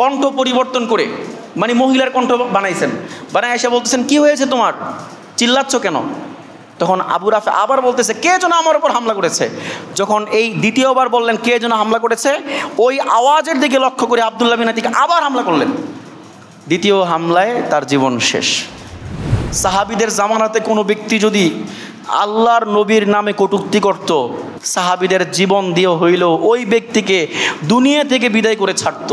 কণ্ঠ পরিবর্তন করে, মানে মহিলার কণ্ঠ বানাইছেন, বানায় এসে বলতেছেন কি হয়েছে তোমার, চিল্লাচ্ছ কেন? তখন আবু রাফে আবার বলতেছে কে যেন আমার উপর হামলা করেছে। যখন এই দ্বিতীয়বার বললেন কে যেন হামলা করেছে, ওই আওয়াজের দিকে লক্ষ্য করে আব্দুল্লাহ বিন আতিক আবার হামলা করলেন। দ্বিতীয় হামলায় তার জীবন শেষ। সাহাবীদের জামানাতে কোনো ব্যক্তি যদি আল্লাহর নবীর নামে কটূক্তি করত, সাহাবীদের জীবন দিয়ে হইলেও ওই ব্যক্তিকে দুনিয়া থেকে বিদায় করে ছাড়ত,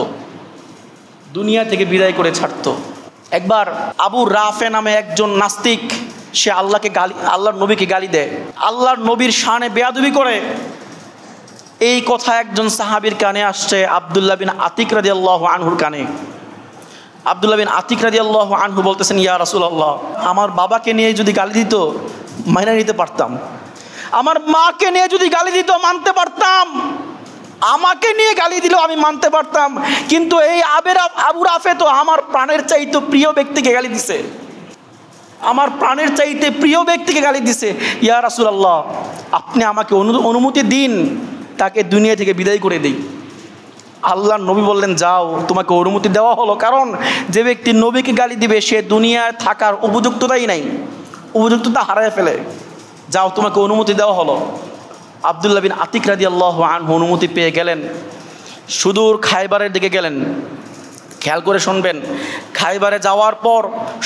দুনিয়া থেকে বিদায় করে ছাড়ত। একবার আবু রাফে নামে একজন নাস্তিক, সে আল্লাহর নবীকে গালি দেয়, আল্লাহর নবীর শানে বেয়াদবি করে। এই কথা একজন সাহাবীর কানে আসছে, আব্দুল্লাহ বিন আতিক রাদিয়াল্লাহু আনহুর কানে। আব্দুল্লাহ বিন আতিক রাদিয়াল্লাহু আনহু বলতেছেন, ইয়া রাসূলুল্লাহ, আমার বাবাকে নিয়ে যদি গালি দিত মাইনা নিতে পারতাম, আমার মাকে নিয়ে যদি গালি দিত মানতে পারতাম, আমাকে নিয়ে গালি দিল আমি মানতে পারতাম, কিন্তু এই আবু রাফে তো আমার প্রাণের চাইতে প্রিয় ব্যক্তিকে গালি দিছে, আমার প্রাণের চাইতে প্রিয় ব্যক্তিকে গালি দিছে। ইয়া রাসূলুল্লাহ, আপনি আমাকে অনুমতি দিন, তাকে দুনিয়া থেকে বিদায় করে দিই। আল্লাহর নবী বললেন, যাও, তোমাকে অনুমতি দেওয়া হলো, কারণ যে ব্যক্তি নবীকে গালি দিবে সে দুনিয়ায় থাকার উপযুক্ততাই নাই, উপযুক্ততা হারায় ফেলে, যাও, তোমাকে অনুমতি দেওয়া হলো। আব্দুল্লাহ বিন আতিক রাদিয়াল্লাহু আনহু অনুমতি পেয়ে গেলেন, সুদূর খায়বারের দিকে গেলেন। খেয়াল করে শুনবেন, খায়বারে যাওয়ার পর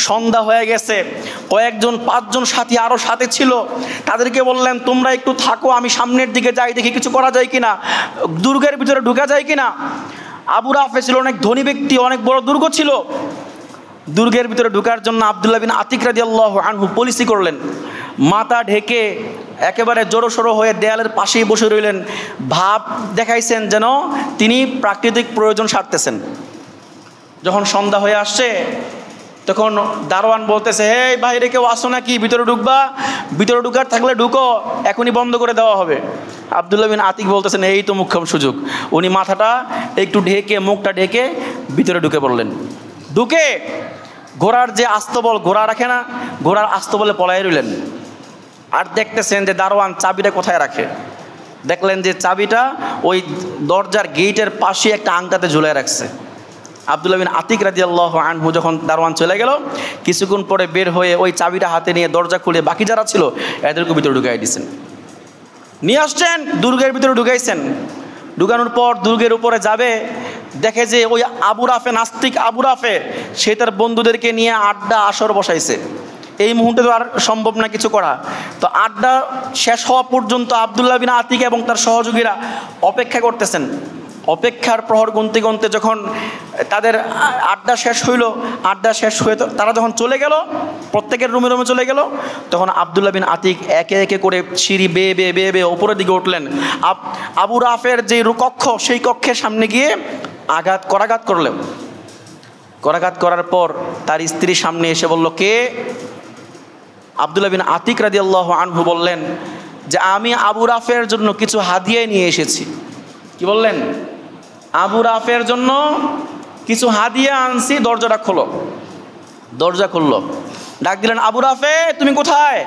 সন্ধ্যা হয়ে গেছে, কয়েকজন 5জন সাথী আরও সাথে ছিল, তাদেরকে বললেন তোমরা একটু থাকো, আমি সামনের দিকে যাই, দেখি কিছু করা যায় কিনা, দুর্গের ভিতরে ঢুকা যায় কিনা। আবু রাফে ছিল অনেক ধনী ব্যক্তি, অনেক বড় দুর্গ ছিল, দুর্গের ভিতরে ঢুকার জন্য আব্দুল্লাহ বিন আতিক রাদিয়াল্লাহু আনহু পলিসি করলেন, মাথা ঢেকে একেবারে জড়োসড়ো হয়ে দেয়ালের পাশেই বসে রইলেন, ভাব দেখাইছেন যেন তিনি প্রাকৃতিক প্রয়োজন সারতেছেন। যখন সন্ধ্যা হয়ে আসছে তখন দারোয়ান বলতেছে, হে বাইরে কেউ আসো নাকি, ভিতরে ঢুকবা, ভিতরে ঢুকার থাকলে ঢুকো, এখনই বন্ধ করে দেওয়া হবে। আব্দুল্লাহ বিন আতিক বলতেছেন, এই তো মুখ্যম সুযোগ। উনি মাথাটা একটু ঢেকে, মুখটা ঢেকে ভিতরে ঢুকে পড়লেন। ঢুকে ঘোড়ার যে আস্তবল, ঘোড়া রাখে না, ঘোড়ার আস্তবলে পলায় রইলেন। আর দেখতেছেন যে দারোয়ান চাবিটা কোথায় রাখে। দেখলেন যে চাবিটা ওই দরজার গেটের পাশে একটা আংটাতে ঝুলিয়ে রাখছে। আব্দুল্লাহ বিন আতিক রাদিয়াল্লাহু আনহু যখন দারোয়ান চলে গেল, কিছুক্ষণ পরে বের হয়ে ওই চাবিটা হাতে নিয়ে দরজা খুলে বাকি যারা ছিল এদেরকে ভিতরে ঢুকাই দিয়েছেন, নিয়ে আসছেন, দুর্গের ভিতরে ঢুকাইছেন। ঢুকানোর পর দুর্গের উপরে যাবে, দেখে যে ওই আবু রাফে, নাস্তিক আবু রাফে, সে তার বন্ধুদেরকে নিয়ে আড্ডা আসর বসাইছে। এই মুহূর্তে তো আর সম্ভব না কিছু করা, তো আড্ডা শেষ হওয়া পর্যন্ত আব্দুল্লাহ বিন আতিক এবং তার সহযোগীরা অপেক্ষা করতেছেন। অপেক্ষার প্রহর গুনতে গুনতে যখন তাদের আড্ডা শেষ হইল, আড্ডা শেষ হয়ে তারা যখন চলে গেল, প্রত্যেকের রুমে রুমে চলে গেল, তখন আব্দুল্লাহ বিন আতিক একে একে করে সিঁড়ি বেয়ে বেয়ে বেয়ে বেয়ে ওপরের দিকে উঠলেন। আবু রাফের যে কক্ষ, সেই কক্ষের সামনে গিয়ে করাঘাত করলেন। করাঘাত করার পর তার স্ত্রীর সামনে এসে বলল, কে? আব্দুল্লাহ বিন আতিক রাদিয়াল্লাহু আনহু বললেন যে আমি আবু রাফের জন্য কিছু হাদিয়া নিয়ে এসেছি। কি বললেন? আবু রাফের জন্য কিছু হাদিয়া আনছি, দরজাটা খোলো। দরজা খুললো, ডাক দিলেন, আবু রাফে তুমি কোথায়?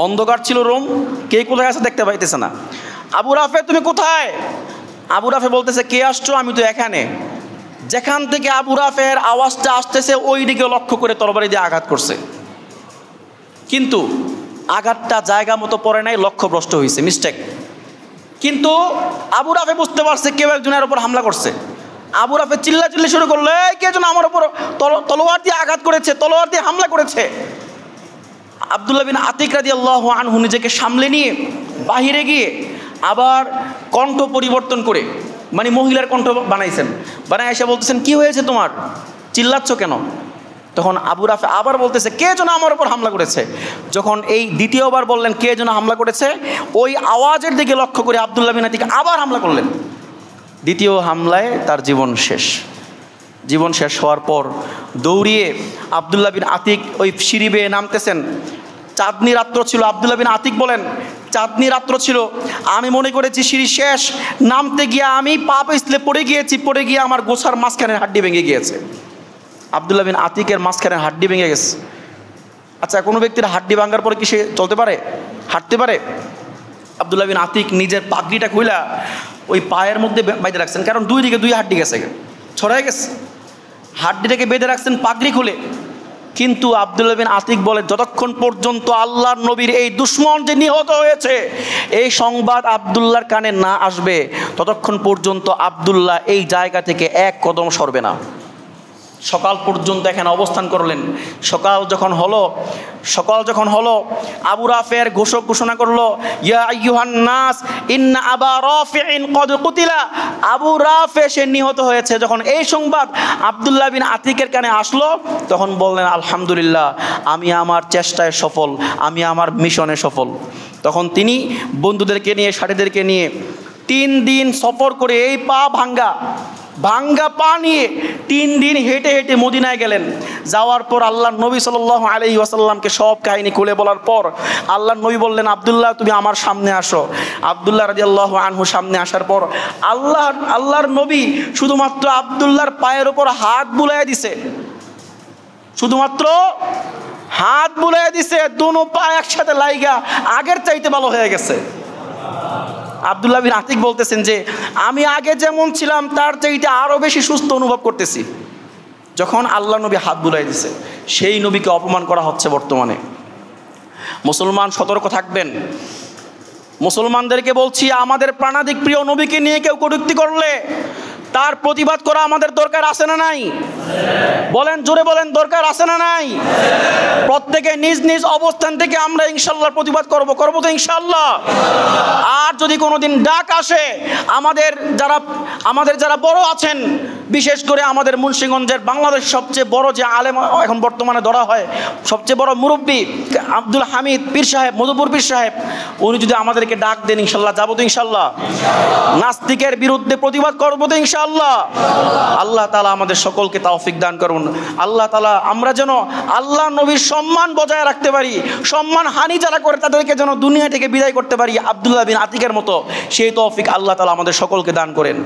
অন্ধকার ছিল রুম, কে কোথায় আছে দেখতে পাইতেছে না। আবু রাফে তুমি কোথায়? আবু রাফে বলতেছে, কে আসছো? আমি তো এখানে। যেখান থেকে আবু রাফের আওয়াজটা আসতেছে ওই দিকে লক্ষ্য করে তরবারি দিয়ে আঘাত করছে, কিন্তু আঘাতটা জায়গা মতো পড়ে নাই, লক্ষ্যভ্রষ্ট হয়েছে, মিস্টেক। কিন্তু আবু রাফে বুঝতে পারছে কেউ একজনের উপর হামলা করছে। আবু রাফে চিল্লাচিল্লি শুরু করলো, কে যেন আমার উপর তলোয়ার দিয়ে আঘাত করেছে, তলোয়ার দিয়ে হামলা করেছে। আব্দুল্লাহ বিন আতিক রাদিয়াল্লাহু আনহু নিজেকে সামলে নিয়ে বাহিরে গিয়ে আবার কণ্ঠ পরিবর্তন করে, মানে মহিলার কণ্ঠ বানাইছেন, বানায় এসে বলতেছেন, কি হয়েছে তোমার, চিল্লাচ্ছ কেন? তখন আবু রাফে আবার বলতেছে, কে যেন আমার উপর হামলা করেছে। যখন এই দ্বিতীয়বার বললেন কে যেন হামলা করেছে, ওই আওয়াজের দিকে লক্ষ্য করে আব্দুল্লাহ বিন আতিক আবার হামলা করলেন। দ্বিতীয় হামলায় তার জীবন শেষ। জীবন শেষ হওয়ার পর দৌড়িয়ে আব্দুল্লাহ বিন আতিক ওই সিঁড়ি বেয়ে নামতেছেন। চাঁদনি রাত্র ছিল। আব্দুল্লাহ বিন আতিক বলেন, চাঁদনি রাত্র ছিল, আমি মনে করেছি সিঁড়ি শেষ, নামতে গিয়ে আমি পা পিছলে পড়ে গিয়েছি, পড়ে গিয়ে আমার গোছার মাঝখানের হাড্ডি ভেঙে গিয়েছে। আব্দুল্লাহ বিন আতিকের মাঝখানের হাড্ডি ভেঙে গেছে। আচ্ছা, কোনো ব্যক্তির হাড্ডি ভাঙার পরে কি সে চলতে পারে, হাঁটতে পারে? আব্দুল্লাহ বিন আতিক নিজের পাগড়িটা খুইলা ওই পায়ের মধ্যে বাইতে রাখছেন, কারণ দুই দিকে দুই হাড্ডি গেছে, ছড়াই গেছে। হাড্ডিটাকে বেঁধে রাখছেন পাগড়ি খুলে। কিন্তু আব্দুল্লাহ বিন আতিক বলে, যতক্ষণ পর্যন্ত আল্লাহর নবীর এই দুশমন যে নিহত হয়েছে এই সংবাদ আব্দুল্লাহর কানে না আসবে, ততক্ষণ পর্যন্ত আব্দুল্লাহ এই জায়গা থেকে এক কদম সরবে না। সকাল পর্যন্ত এখানে অবস্থান করলেন। সকাল যখন হলো আবু রাফের ঘোষণা করলো, ইয়া আইয়ুহান নাস ইন্না আবা রাফিইন ক্বাদ কুতিলা, আবু রাফে সে নিহত হয়েছে। যখন এই সংবাদ আব্দুল্লাহ বিন আতিকের কানে আসলো, তখন বললেন, আলহামদুলিল্লাহ, আমি আমার চেষ্টায় সফল, আমি আমার মিশনে সফল। তখন তিনি বন্ধুদেরকে নিয়ে, সাথীদেরকে নিয়ে 3 দিন সফর করে এই পা ভাঙ্গা পা নিয়ে 3 দিন হেঁটে হেঁটে মদিনায় গেলেন। যাওয়ার পর আল্লাহর নবী সাল্লাল্লাহু আলাইহি ওয়াসাল্লামকে সব কাহিনী খুলে বলার পর আল্লাহর নবী বললেন, আব্দুল্লাহ তুমি আমার সামনে আসো। আব্দুল্লাহ রাদিয়াল্লাহু আনহু সামনে আসার পর আল্লাহর নবী শুধুমাত্র আব্দুল্লাহর পায়ের উপর হাত বুলাইয়া দিছে, শুধুমাত্র হাত বুলাইয়া দিছে, দুনো পা একসাথে লাইগা আগের চাইতে ভালো হয়ে গেছে। আব্দুল্লাহ বিন আতিক বলতেছেন যে আমি আগে যেমন ছিলাম তার চাইতে আরো বেশি সুস্থ অনুভব করতেছি। যখন আল্লাহ নবী হাত বুলাই দিছে, সেই নবীকে অপমান করা হচ্ছে বর্তমানে। মুসলমান সতর্ক থাকবেন। মুসলমানদেরকে বলছি, আমাদের প্রাণাধিক প্রিয় নবীকে নিয়ে কেউ কটূক্তি করলে তার প্রতিবাদ করা আমাদের দরকার আছে না নাই? বলেন, জোরে বলেন, দরকার আছে না নাই? প্রত্যেকে নিজ নিজ অবস্থান থেকে আমরা ইনশাল্লাহ প্রতিবাদ করব তো ইনশাল্লাহ। আর যদি কোনোদিন ডাক আসে, আমাদের যারা বড় আছেন, বিশেষ করে আমাদের মুন্সিগঞ্জের বাংলাদেশ সবচেয়ে বড় যে আলেম এখন বর্তমানে ধরা হয়, সবচেয়ে বড় মুরব্বী আব্দুল হামিদ পীর সাহেব, মধুপুর পীর সাহেব, উনি যদি আমাদেরকে ডাক দেন ইনশাল্লাহ যাবো তো ইনশাল্লাহ। নাস্তিকের বিরুদ্ধে প্রতিবাদ করবো তো ইনশাল্লাহ। আল্লাহ তাআলা আমাদের সকলকে তৌফিক দান করুন। আল্লাহ তাআলা আমরা যেন আল্লাহ নবীর সম্মান বজায় রাখতে পারি, সম্মান হানি যারা করে তাদেরকে যেন দুনিয়া থেকে বিদায় করতে পারি আব্দুল্লাহ বিন আতিকের মতো, সেই তৌফিক আল্লাহ তাআলা আমাদের সকলকে দান করেন।